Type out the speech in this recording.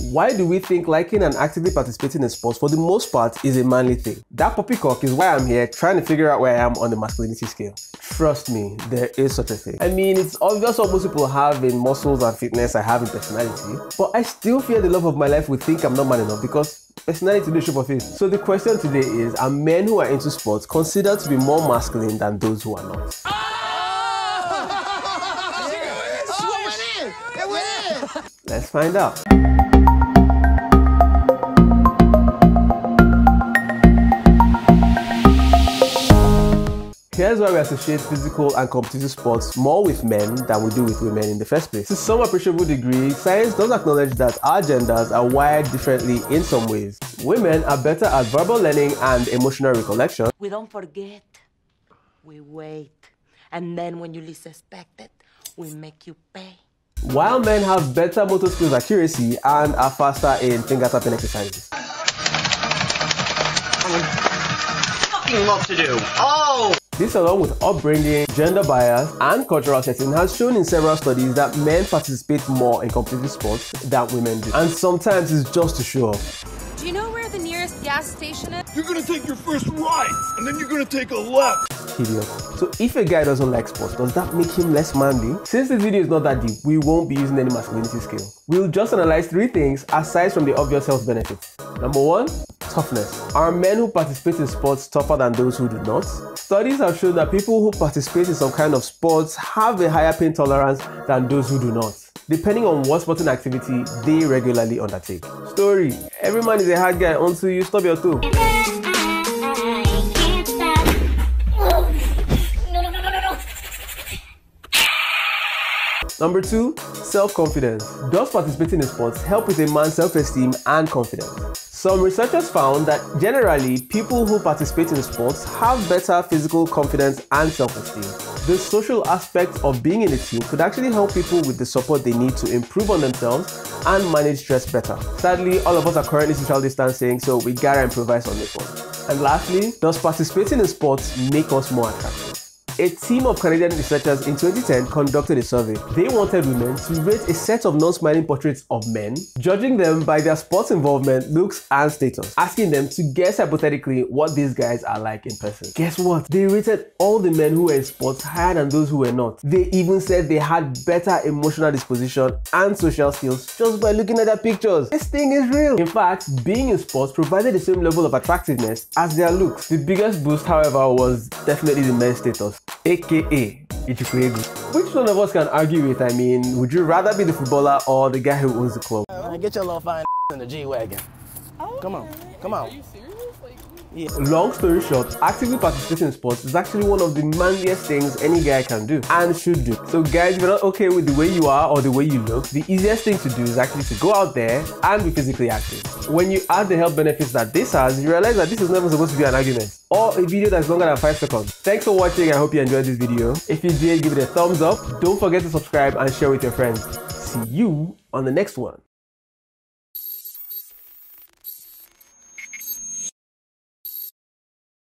Why do we think liking and actively participating in sports for the most part is a manly thing? That poppycock is why I'm here trying to figure out where I am on the masculinity scale. Trust me, there is such a thing. I mean, it's obvious what most people have in muscles and fitness I have in personality, but I still fear the love of my life would think I'm not man enough because personality no shape of it. So the question today is, are men who are into sports considered to be more masculine than those who are not? Let's find out. Here's why we associate physical and competitive sports more with men than we do with women in the first place. To some appreciable degree, science does acknowledge that our genders are wired differently in some ways. Women are better at verbal learning and emotional recollection. We don't forget, we wait. And then when you least expect it, we make you pay. While men have better motor skills accuracy and are faster in finger tapping exercises. Fucking lot to do. Oh! This, along with upbringing, gender bias, and cultural setting, has shown in several studies that men participate more in competitive sports than women do. And sometimes it's just to show off. Do you know where the nearest gas station is? You're gonna take your first right, and then you're gonna take a left. Idiot. So if a guy doesn't like sports, does that make him less manly? Since this video is not that deep, we won't be using any masculinity scale. We'll just analyze 3 things aside from the obvious health benefits. Number 1, toughness. Are men who participate in sports tougher than those who do not? Studies have shown that people who participate in some kind of sports have a higher pain tolerance than those who do not, depending on what sporting activity they regularly undertake. Story: every man is a hard guy until you stub your toe. Number 2, self-confidence. Does participating in sports help with a man's self-esteem and confidence? Some researchers found that generally, people who participate in sports have better physical confidence and self-esteem. The social aspect of being in a team could actually help people with the support they need to improve on themselves and manage stress better. Sadly, all of us are currently social distancing, so we gotta improvise on this one. And lastly, does participating in sports make us more attractive? A team of Canadian researchers in 2010 conducted a survey. They wanted women to rate a set of non-smiling portraits of men, judging them by their sports involvement, looks, and status, asking them to guess hypothetically what these guys are like in person. Guess what? They rated all the men who were in sports higher than those who were not. They even said they had better emotional disposition and social skills just by looking at their pictures. This thing is real. In fact, being in sports provided the same level of attractiveness as their looks. The biggest boost, however, was definitely the men's status, aka Ichukwuegu. Which one of us can argue with? I mean, would you rather be the footballer or the guy who owns the club? Get your little fine in the G-Wagon. Oh, come on, come on. Are you serious? Like, Yeah. Long story short, actively participating in sports is actually one of the manliest things any guy can do and should do. So guys, if you're not okay with the way you are or the way you look, the easiest thing to do is actually to go out there and be physically active. When you add the health benefits that this has, you realize that this is never supposed to be an argument or a video that's longer than 5 seconds. Thanks for watching. I hope you enjoyed this video. If you did, give it a thumbs up. Don't forget to subscribe and share with your friends. See you on the next one.